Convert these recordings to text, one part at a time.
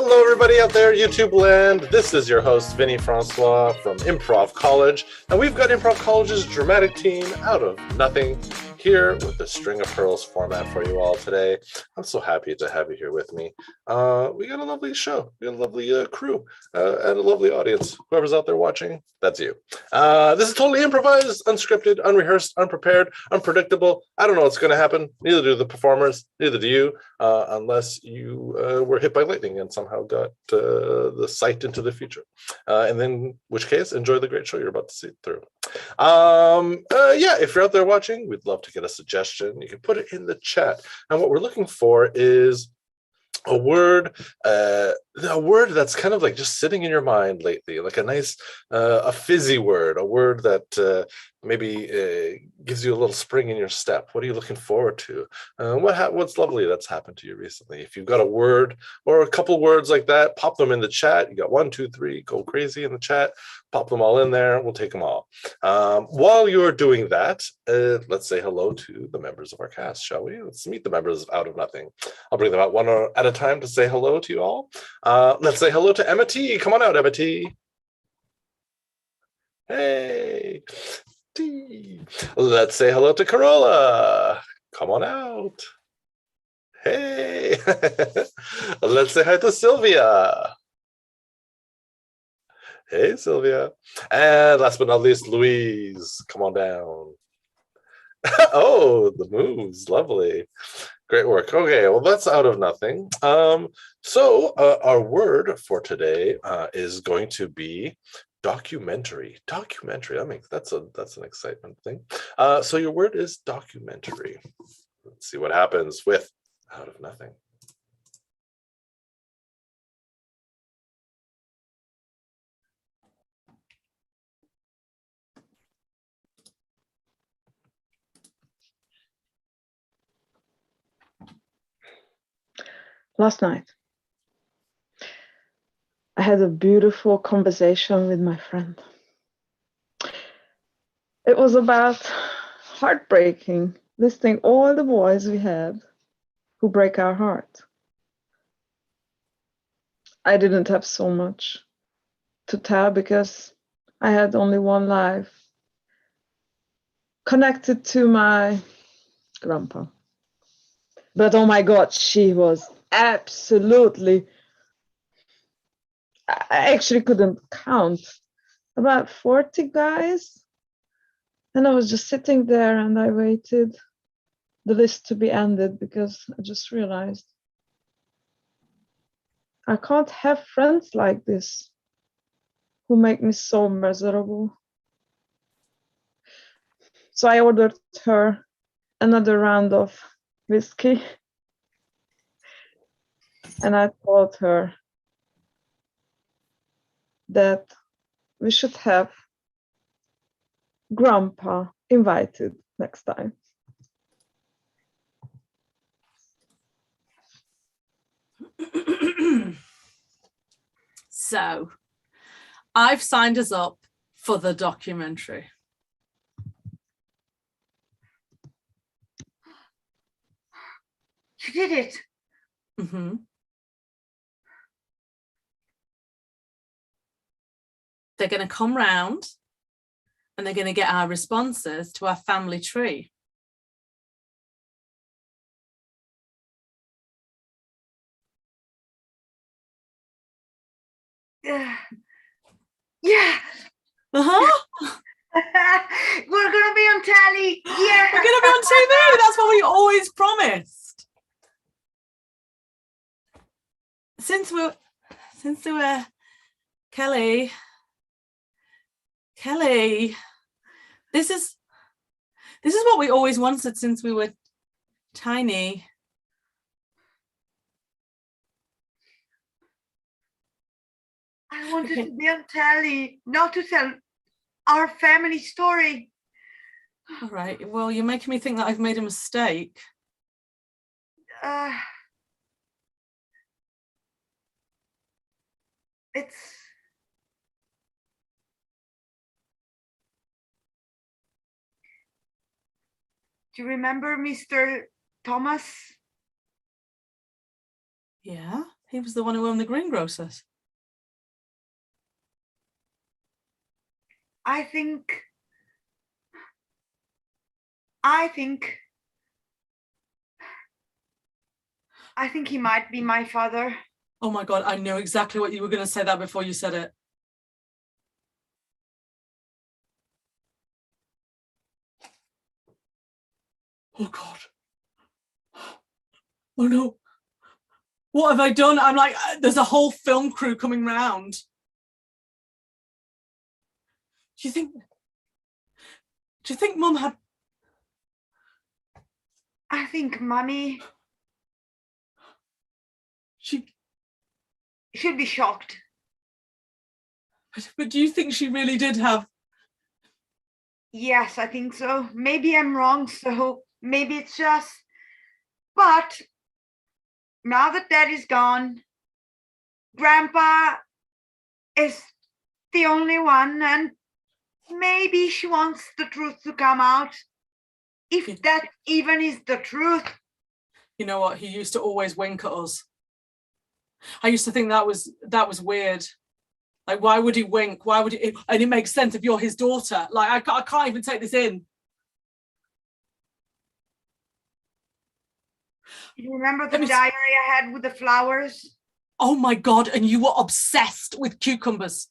Hello, everybody out there, YouTube land. This is your host, Vinny Francois from Improv College, and we've got Improv College's dramatic team out of nothing here with the String of Pearls format for you all today. I'm so happy to have you here with me. We got a lovely show, we got a lovely crew, and a lovely audience. Whoever's out there watching, that's you. This is totally improvised, unscripted, unrehearsed, unprepared, unpredictable. I don't know what's going to happen. Neither do the performers, neither do you, unless you were hit by lightning and somehow got the sight into the future. And then, in which case, enjoy the great show you're about to see through. Yeah, if you're out there watching, we'd love to get a suggestion. You can put it in the chat. And what we're looking for is a word that's kind of like just sitting in your mind lately, like a nice, a fizzy word, a word that maybe gives you a little spring in your step. What are you looking forward to? What's lovely that's happened to you recently? If you've got a word or a couple words like that, pop them in the chat. You got 1, 2, 3, go crazy in the chat. Pop them all in there. We'll take them all. While you're doing that, let's say hello to the members of our cast, shall we? Let's meet the members of Out of Nothing. I'll bring them out one at a time to say hello to you all. Let's say hello to Emma T. Come on out, Emma T. Hey. T. Let's say hello to Carola. Come on out. Hey. Let's say hi to Sylvia. Hey, Sylvia. And last but not least, Louise. Come on down. Oh, the moves. Lovely. Great work. Okay, well, that's Out of Nothing. So our word for today is going to be documentary. Documentary. That's an excitement thing. So your word is documentary. Let's see what happens with Out of Nothing. Last night, I had a beautiful conversation with my friend. It was about heartbreaking, listing all the boys we had who break our heart. I didn't have so much to tell because I had only one life connected to my grandpa. But oh my God, she was absolutely, I actually couldn't count, about 40 guys. And I was just sitting there and I waited the list to be ended because I just realized I can't have friends like this who make me so miserable. So I ordered her another round of whiskey. And I told her that we should have Grandpa invited next time. So, I've signed us up for the documentary. You did it. Mm-hmm. They're going to come round and they're going to get our responses to our family tree. Yeah. Uh-huh. We're gonna be on telly. Yeah. We're going to be on TV. That's what we always promised. Since we were Kelly, this is what we always wanted since we were tiny. I wanted to be on telly, not to tell our family story. All right. Well, you're making me think that I've made a mistake. It's do you remember Mr. Thomas? Yeah. He was the one who owned the greengrocers. I think he might be my father. Oh my God, I knew exactly what you were going to say that before you said it. Oh God. Oh no. What have I done? I'm like, there's a whole film crew coming round. Do you think Mum had... I think Mummy She... should be shocked. But do you think she really did have... Yes, I think so. Maybe I'm wrong, so maybe it's just... But now that Daddy's gone, Grandpa is the only one, and maybe she wants the truth to come out. If that even is the truth. You know what? He used to always wink at us. I used to think that was weird. Like, why would he wink? Why would he? And it makes sense if you're his daughter. Like, I can't even take this in. You remember the diary I had with the flowers? Oh my God, and you were obsessed with cucumbers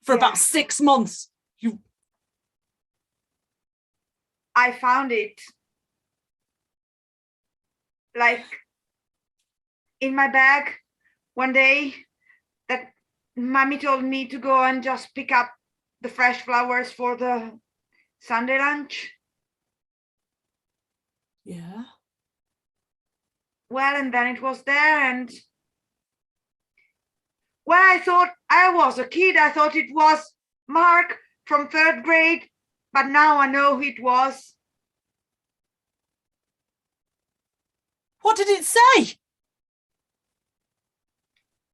for about 6 months. I found it like in my bag one day that Mommy told me to go and just pick up the fresh flowers for the Sunday lunch. Yeah. Well, and then it was there, and when I thought I was a kid, I thought it was Mark from 3rd grade, but now I know it was. What did it say?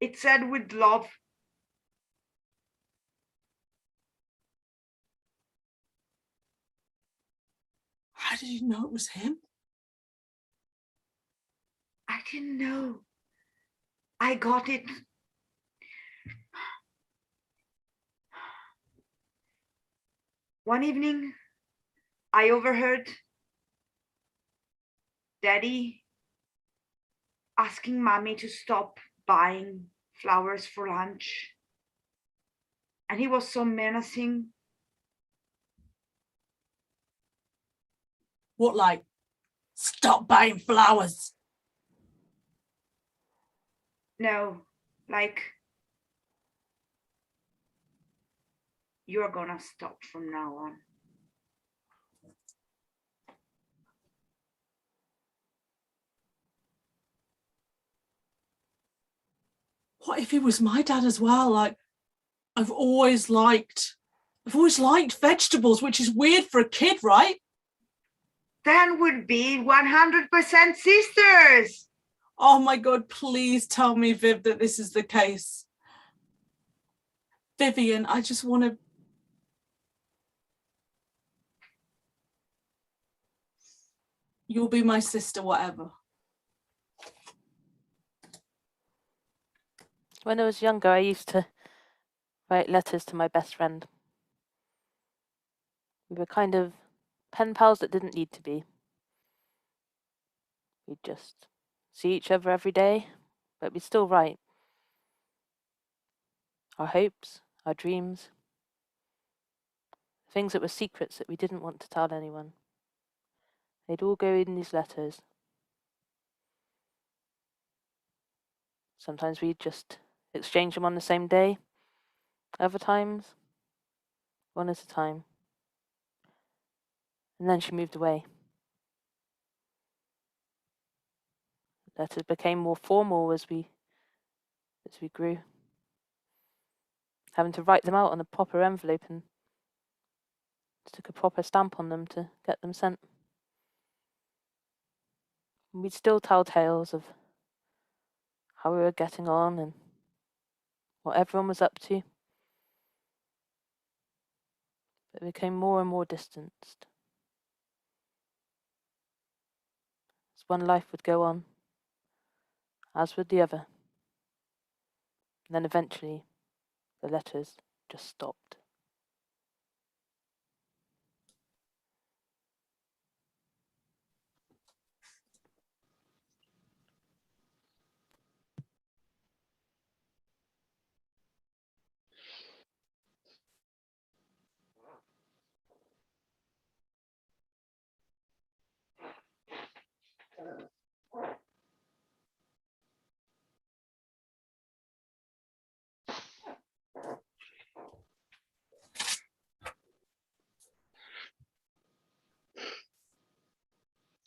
It said with love. How did you know it was him? I didn't know. I got it. One evening, I overheard Daddy asking Mommy to stop buying flowers for lunch. And he was so menacing. What, like, stop buying flowers? No, like, you're gonna stop from now on. What if he was my dad as well? Like, I've always liked vegetables, which is weird for a kid, right? Then would be 100% sisters. Oh my God, please tell me, Viv, that this is the case. Vivian, I just want to... You'll be my sister, whatever. When I was younger, I used to write letters to my best friend. We were kind of pen pals that didn't need to be. We'd just see each other every day, but we'd still write. Our hopes, our dreams, things that were secrets that we didn't want to tell anyone. They'd all go in these letters. Sometimes we'd just exchange them on the same day. Other times, one at a time. And then she moved away. Letters became more formal as we grew. Having to write them out on a proper envelope and stick a proper stamp on them to get them sent. And we'd still tell tales of how we were getting on and what everyone was up to. But it became more and more distanced. As one life would go on, as would the other. And then eventually the letters just stopped.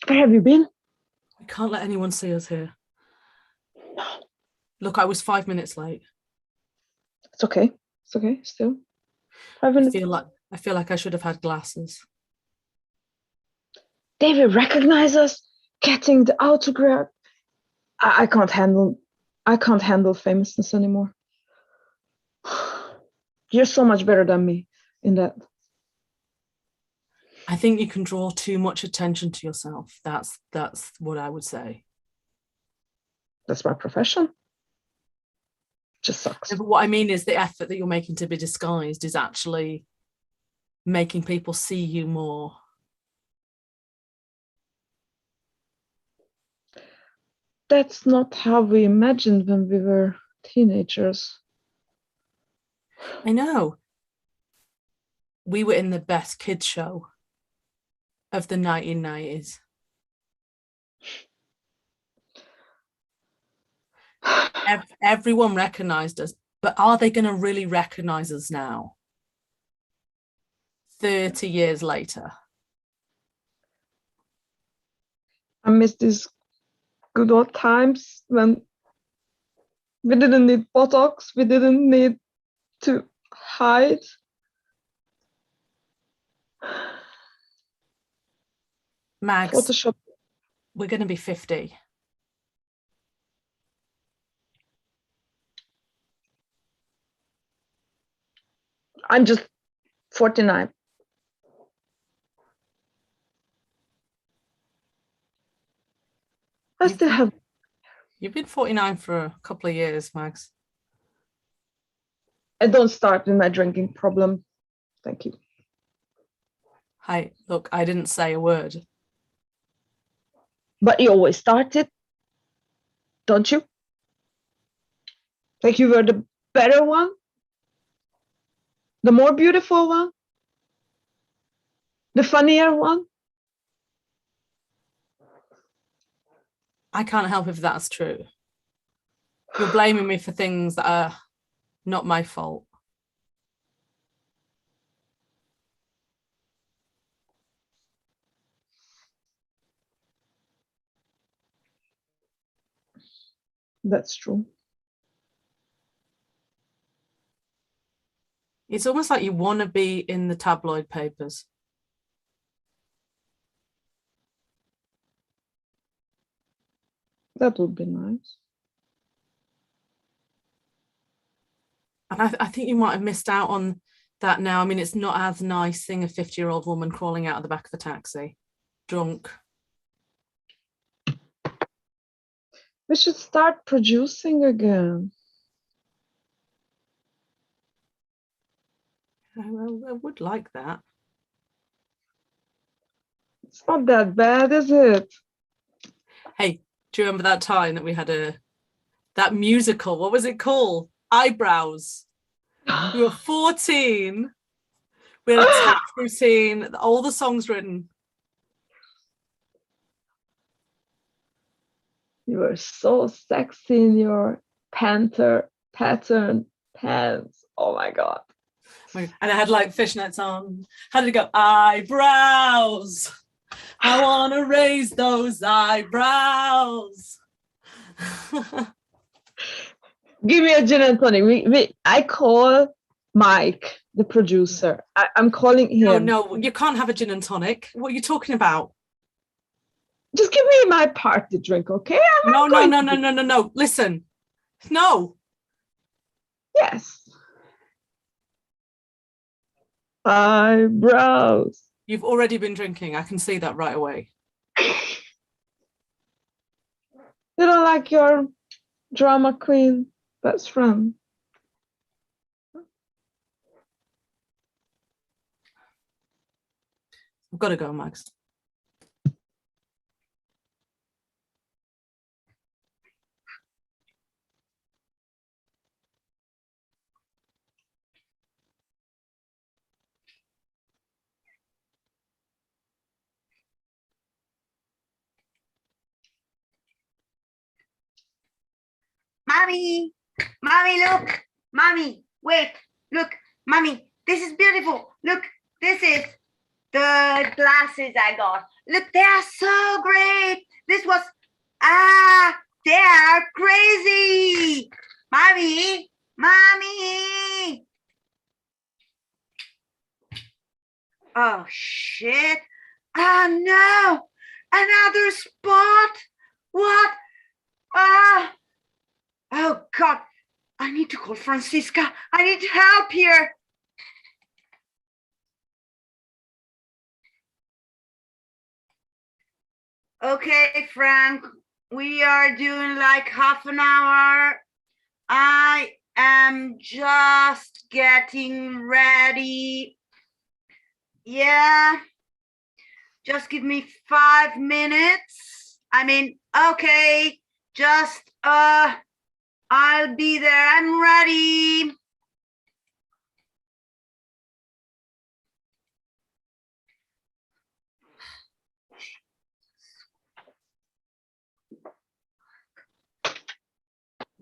Where have you been? We can't let anyone see us here. Look, I was 5 minutes late. It's okay. It's okay. Still. I 5 minutes. feel like I should have had glasses. David recognize us. Getting the autograph. I can't handle famousness anymore. You're so much better than me in that. I think you can draw too much attention to yourself. That's what I would say. That's my profession. Just sucks. But what I mean is the effort that you're making to be disguised is actually making people see you more. That's not how we imagined when we were teenagers. I know. We were in the best kids show of the 1990s. Everyone recognized us, but are they going to really recognize us now? 30 years later. I miss these good old times when we didn't need Botox, we didn't need to hide. Mags, Photoshop. we're going to be 50. I'm just 49. I still have. You've been 49 for a couple of years, Mags. I don't start with my drinking problem. Thank you. Hi, look, I didn't say a word. But you always started, don't you? Like you were the better one, the more beautiful one, the funnier one. I can't help if that's true. You're blaming me for things that are not my fault. That's true. It's almost like you want to be in the tabloid papers. That would be nice. And I think you might have missed out on that now. I mean, it's not as nice seeing a 50-year-old woman crawling out of the back of a taxi, drunk. We should start producing again. I would like that. It's not that bad, is it? Hey, do you remember that time that we had that musical? What was it called? Eyebrows. We were 14. We had a tap routine, all the songs written. You were so sexy in your pattern pants. Oh my God. And I had like fishnets on. How did it go? Eyebrows. I want to raise those eyebrows. Give me a gin and tonic. I call Mike, the producer. I'm calling him. No, you can't have a gin and tonic. What are you talking about? Just give me my party drink, okay? No. Listen. No. Yes. Eyebrows. You've already been drinking. I can see that right away. You don't like your drama queen best friend? I've got to go, Max. Mommy, mommy, look, mommy, wait, look, mommy, this is beautiful. Look, this is the glasses I got. Look, they are so great. This was, they are crazy. Mommy, mommy. Oh, shit. Oh, no. Another spot. What? Oh, God. I need to call Francisca. I need help here. Okay, Frank. We are doing like half an hour. I am just getting ready. Yeah. Just give me 5 minutes. I mean, okay. Just, I'll be there. I'm ready.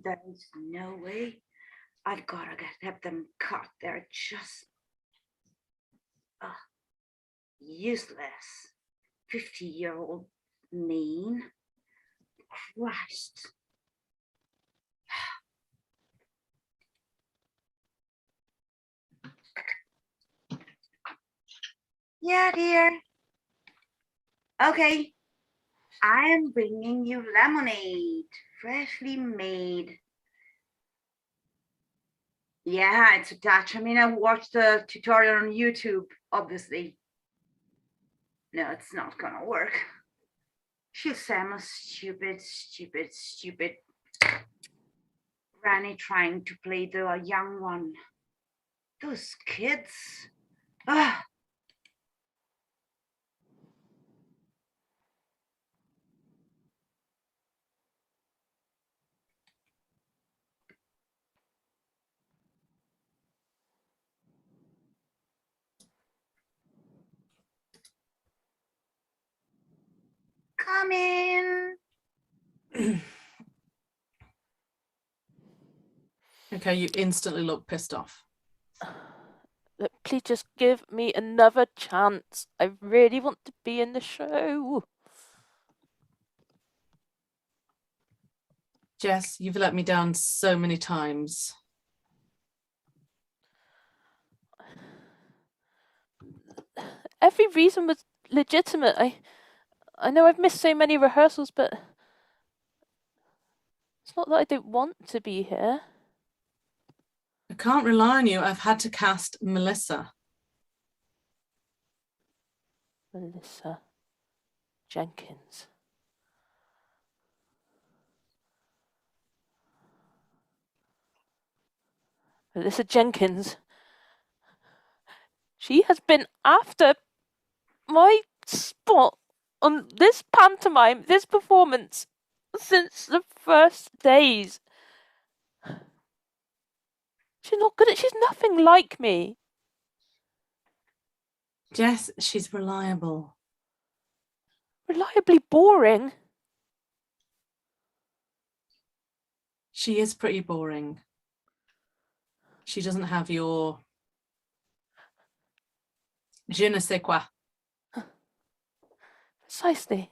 There is no way. I've got to get them cut. They're just useless. 50-year-old mean. Christ. Yeah, dear. Okay. I am bringing you lemonade, freshly made. Yeah, it's attached. I mean, I watched the tutorial on YouTube, obviously. No, it's not gonna work. She'll say I'm a stupid granny trying to play the young one. Those kids. Ugh. Come in. Okay, you instantly look pissed off. Look, please just give me another chance. I really want to be in the show. Jess, you've let me down so many times. Every reason was legitimate. I know I've missed so many rehearsals, but it's not that I don't want to be here. I can't rely on you. I've had to cast Melissa. Melissa Jenkins. Melissa Jenkins. She has been after my spot on this pantomime, this performance, since the first days. She's not good at, she's nothing like me. Jess, she's reliable. Reliably boring. She is pretty boring. She doesn't have your je ne sais quoi. Precisely.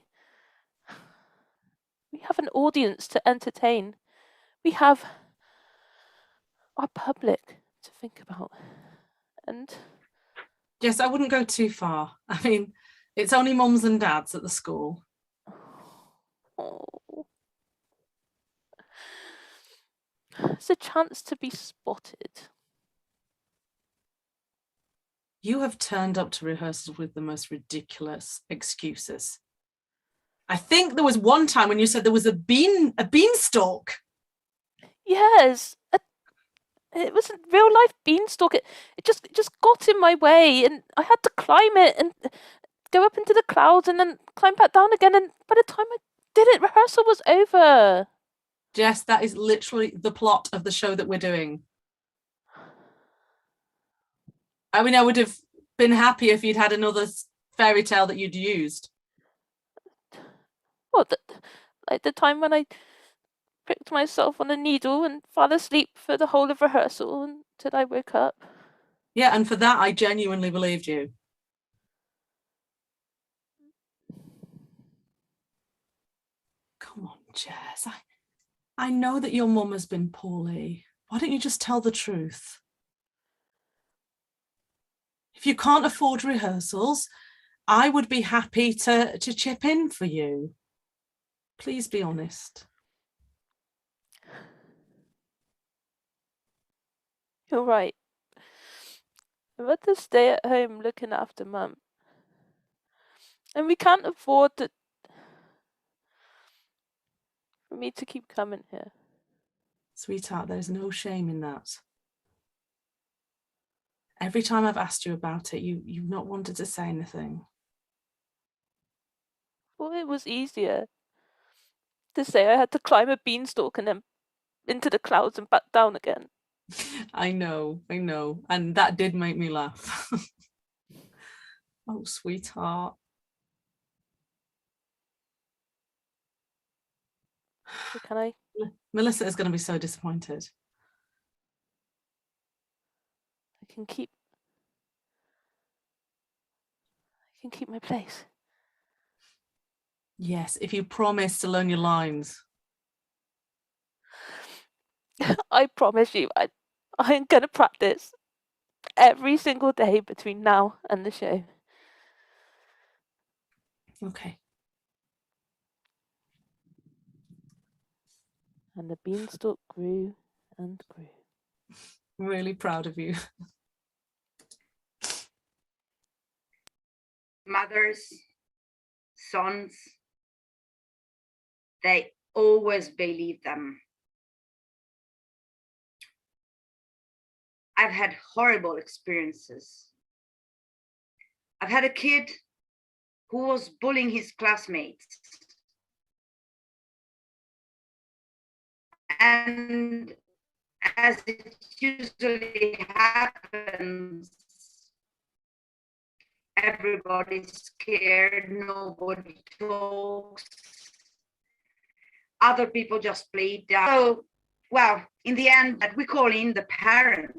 We have an audience to entertain. We have our public to think about. And Jess, I wouldn't go too far. I mean, it's only mums and dads at the school. oh, it's a chance to be spotted. You have turned up to rehearsals with the most ridiculous excuses. I think there was one time when you said there was a beanstalk. Yes, it was a real life beanstalk. It just got in my way, and I had to climb it. And go up into the clouds and then climb back down again. And by the time I did it, rehearsal was over. Jess, that is literally the plot of the show that we're doing. I mean, I would have been happy if you'd had another fairy tale that you'd used. Well, like the time when I pricked myself on a needle and fell asleep for the whole of rehearsal until I woke up. Yeah, and for that, I genuinely believed you. Come on, Jess. I know that your mum has been poorly. Why don't you just tell the truth? If you can't afford rehearsals, I would be happy to chip in for you. Please be honest. You're right. I'd rather stay at home looking after Mum. And we can't afford for me to keep coming here. Sweetheart, there's no shame in that. Every time I've asked you about it, you've not wanted to say anything. Well, it was easier to say I had to climb a beanstalk and then into the clouds and back down again. I know. And that did make me laugh. Oh, sweetheart. So can I? Melissa is going to be so disappointed. I can keep my place. Yes, if you promise to learn your lines. I promise you, I'm gonna practice every single day between now and the show. Okay. And the beanstalk grew and grew. Really proud of you. Mothers, sons, they always believe them. I've had horrible experiences. I've had a kid who was bullying his classmates. And as it usually happens, everybody's scared, nobody talks. Other people just play it down. So, well, in the end, we call in the parents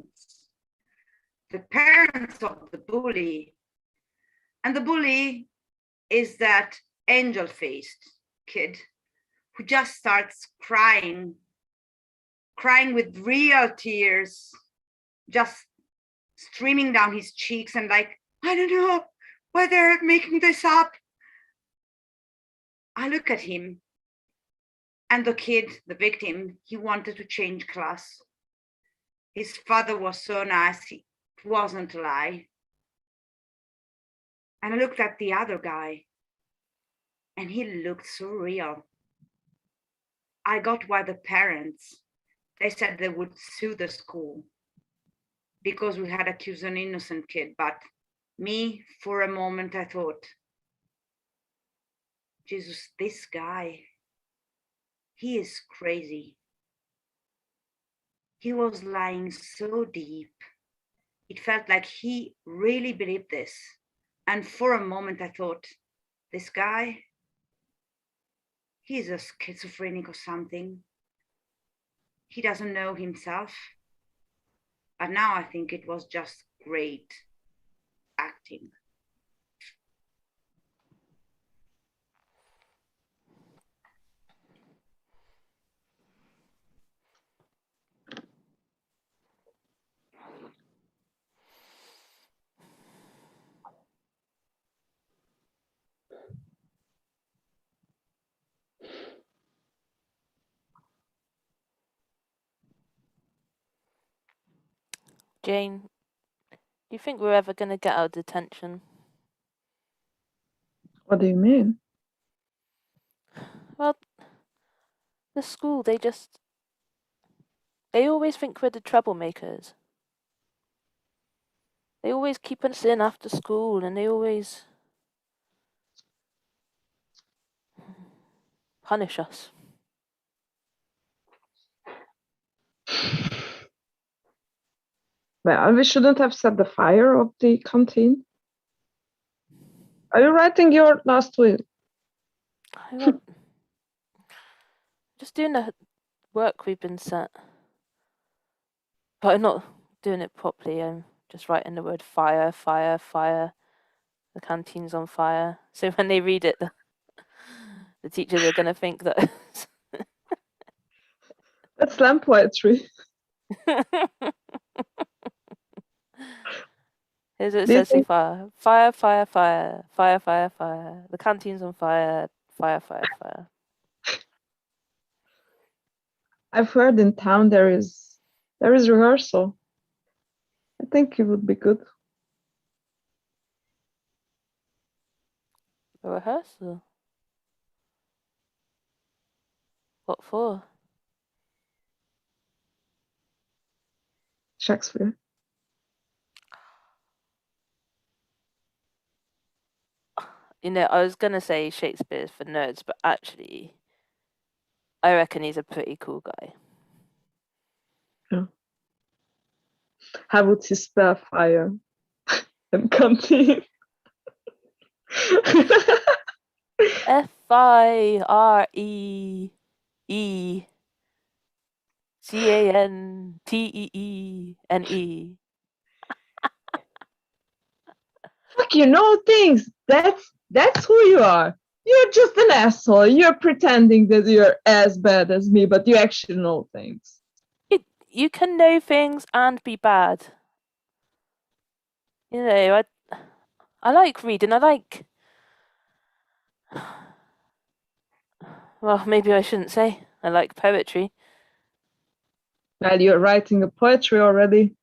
of the bully. And the bully is that angel-faced kid who just starts crying with real tears, just streaming down his cheeks and like, I don't know why they're making this up. I look at him and the kid, the victim, he wanted to change class. His father was so nice, it wasn't a lie. And I looked at the other guy and he looked so real. I got why the parents, they said they would sue the school because we had accused an innocent kid. But me, for a moment, I thought, Jesus, this guy, he is crazy. He was lying so deep. It felt like he really believed this. And for a moment, I thought, this guy, he's a schizophrenic or something. He doesn't know himself. But now I think it was just great acting. Jane, do you think we're ever going to get out of detention? What do you mean? Well, the school, they always think we're the troublemakers. They always keep us in after school and they always punish us. Well, we shouldn't have set the fire of the canteen. Are you writing your last will? I got just doing the work we've been set. But I'm not doing it properly. I'm just writing the word fire, fire, fire. The canteen's on fire. So when they read it, the teachers are going to think that. That's slam poetry. Here's what it Do you says so think- far. Fire, fire, fire, fire, fire, fire. The canteen's on fire, fire, fire, fire. I've heard in town there is rehearsal. I think it would be good. A rehearsal? What for? Shakespeare. You know, I was going to say Shakespeare's for nerds, but actually, I reckon he's a pretty cool guy. How would he spell fire and canteen? FIREECANTEENE. Fuck, you know things. That's who you are. You're just an asshole. You're pretending that you're as bad as me, but you actually know things. You can know things and be bad. You know, I like reading. I like. Well, maybe I shouldn't say. I like poetry. Well, you're writing a poetry already.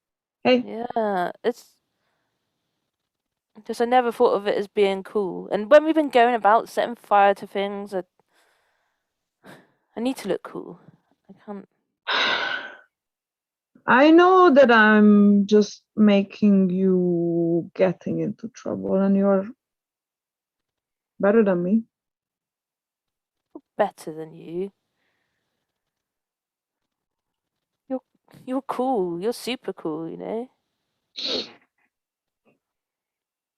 Hey, Yeah, it's just I never thought of it as being cool. And when we've been going about setting fire to things, I need to look cool. I can't. I know that I'm just making you getting into trouble, and you're better than me. Better than you. You're cool. You're super cool. You know.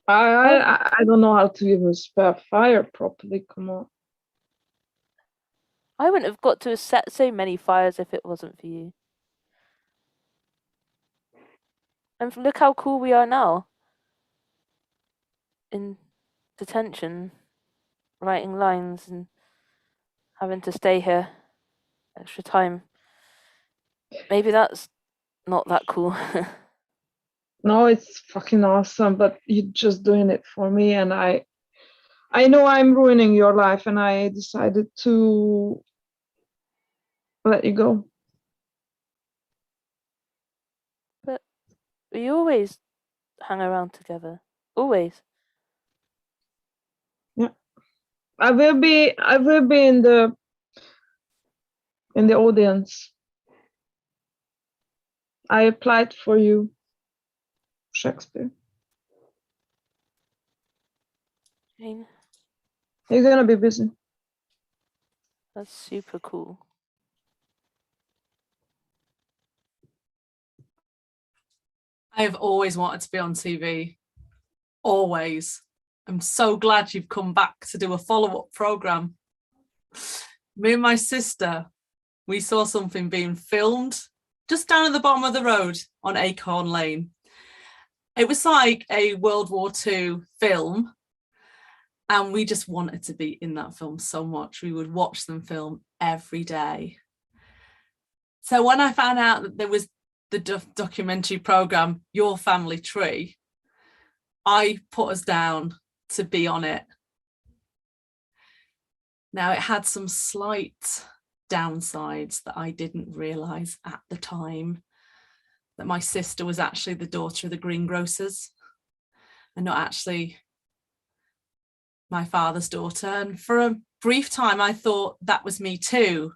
I don't know how to even spell fire properly. Come on. I wouldn't have got to have set so many fires if it wasn't for you. And look how cool we are now. In detention, writing lines and having to stay here extra time. Maybe that's not that cool. No, it's fucking awesome, but you're just doing it for me, and I know I'm ruining your life, and I decided to let you go. But we always hang around together. Always. I will be in the audience. I applied for you, Shakespeare. Jane, You're gonna be busy. that's super cool. I have always wanted to be on TV. Always. I'm so glad you've come back to do a follow-up program. Me and my sister, we saw something being filmed just down at the bottom of the road on Acorn Lane. It was like a World War II film, and we just wanted to be in that film so much. We would watch them film every day. So when I found out that there was the documentary program, Your Family Tree, I put us down to be on it. Now, it had some slight downsides that I didn't realise at the time, that my sister was actually the daughter of the greengrocers and not actually my father's daughter. And for a brief time, I thought that was me too.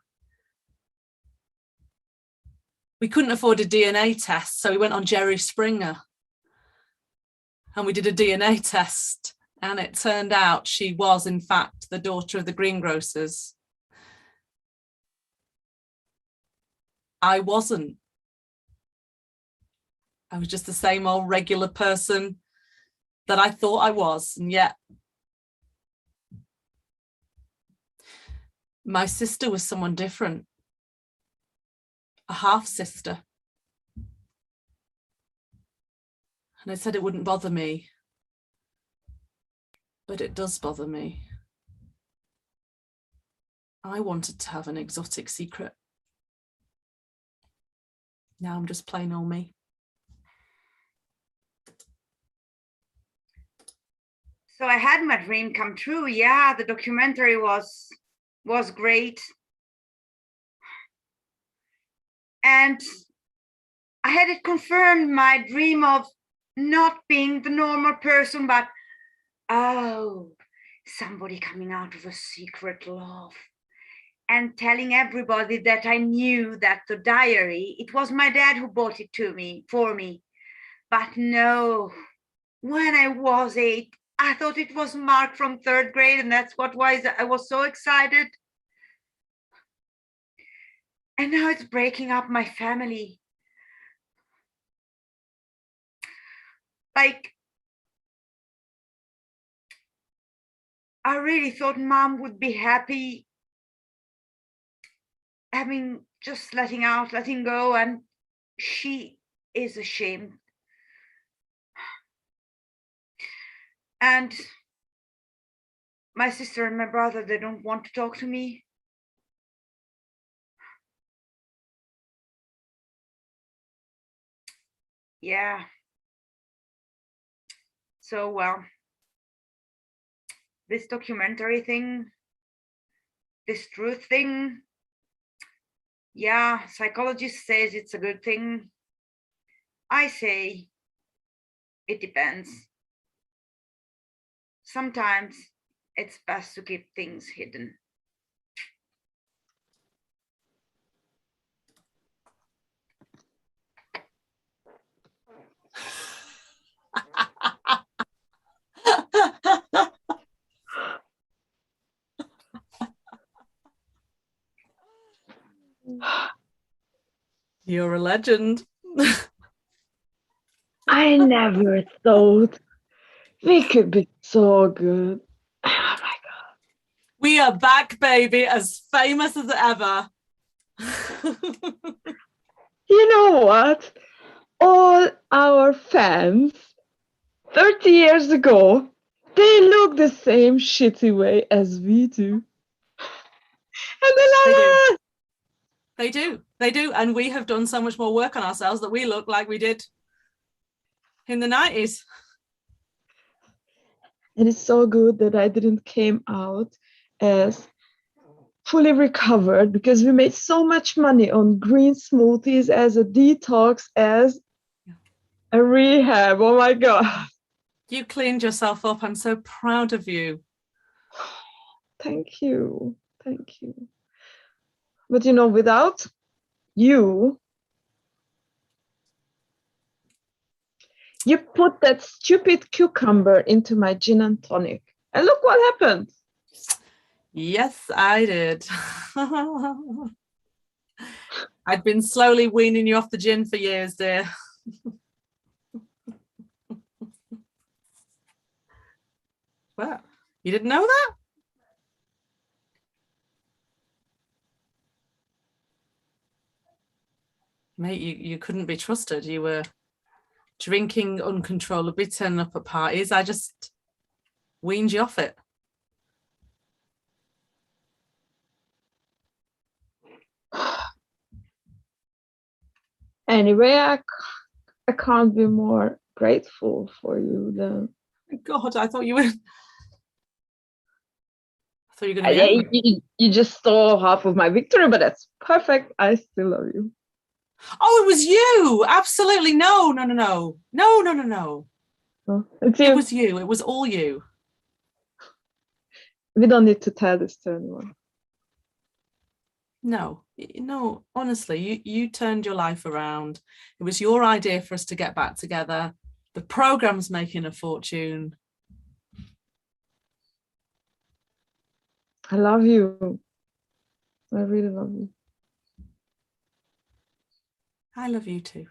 We couldn't afford a DNA test, so we went on Jerry Springer and we did a DNA test, and it turned out she was in fact the daughter of the greengrocers. I wasn't. I was just the same old regular person that I thought I was. And yet my sister was someone different, a half sister. And I said it wouldn't bother me, but it does bother me. I wanted to have an exotic secret. Now I'm just plain old me. So I had my dream come true. Yeah, the documentary was great. And I had it confirmed, my dream of not being the normal person, but oh, somebody coming out of a secret love and telling everybody that I knew that the diary, it was my dad who bought it for me. But no, when I was 8, I thought it was Mark from 3rd grade, and that's why I was so excited. And now it's breaking up my family. Like, I really thought Mom would be happy letting go, and she is ashamed. And my sister and my brother, they don't want to talk to me. Yeah. So, well, this documentary thing, this truth thing, yeah, psychologist says it's a good thing. I say it depends. Sometimes it's best to keep things hidden. You're a legend. I never thought we could be so good. Oh my God. We are back, baby, as famous as ever. You know what? All our fans 30 years ago, they look the same shitty way as we do. And they They love do. us. They do. They do. And we have done so much more work on ourselves that we look like we did in the 90s. And it's so good that I didn't came out as fully recovered, because we made so much money on green smoothies as a detox, as a rehab. Oh my God. You cleaned yourself up. I'm so proud of you. Thank you. Thank you. But you know, without you put that stupid cucumber into my gin and tonic. And look what happened. Yes, I did. I'd been slowly weaning you off the gin for years, dear. Well, you didn't know that? Mate, you couldn't be trusted. You were drinking uncontrollably, turning up at parties. I just weaned you off it. Anyway, I can't be more grateful for you than. God, I thought you were going to be angry. You just stole half of my victory, but that's perfect. I still love you. Oh, it was you. Absolutely. No. Oh, it's you. It was you. It was all you. We don't need to tell this to anyone. No, honestly, you turned your life around. It was your idea for us to get back together. The program's making a fortune. I love you. I really love you. I love you too.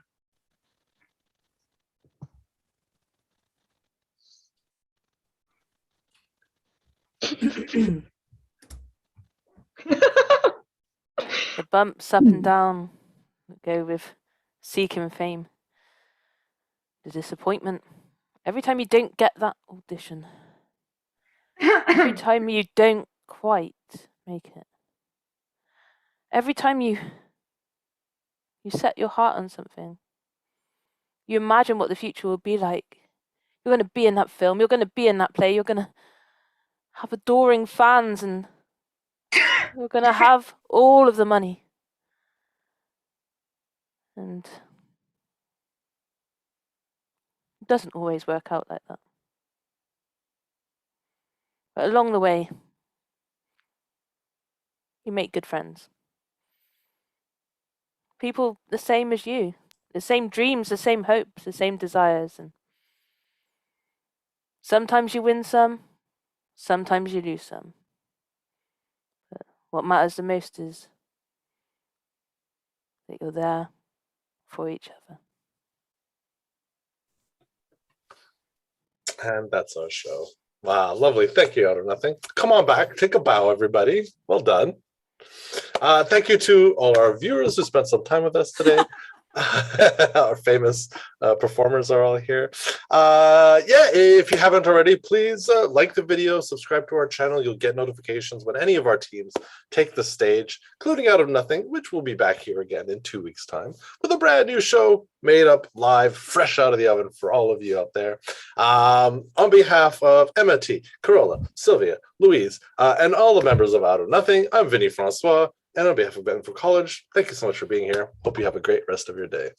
The bumps up and down that go with seeking fame. The disappointment. Every time you don't get that audition. Every time you don't quite make it. Every time you set your heart on something. You imagine what the future will be like. You're going to be in that film. You're going to be in that play. You're going to have adoring fans and you're going to have all of the money. And it doesn't always work out like that. But along the way, you make good friends. People the same as you. The same dreams, the same hopes, the same desires. And sometimes you win some, sometimes you lose some. But what matters the most is that you're there for each other. And that's our show. Wow, lovely. Thank you, Out of Nothing. Come on back. Take a bow, everybody. Well done. Thank you to all our viewers who spent some time with us today. Our famous performers are all here. Yeah, if you haven't already, please like the video, subscribe to our channel. You'll get notifications when any of our teams take the stage, including Out of Nothing, which will be back here again in 2 weeks' time with a brand new show made up live, fresh out of the oven for all of you out there. On behalf of Emma T, Carola, Sylvia, Louise, and all the members of Out of Nothing, I'm Vinny Francois. And on behalf of Improv College, thank you so much for being here. Hope you have a great rest of your day.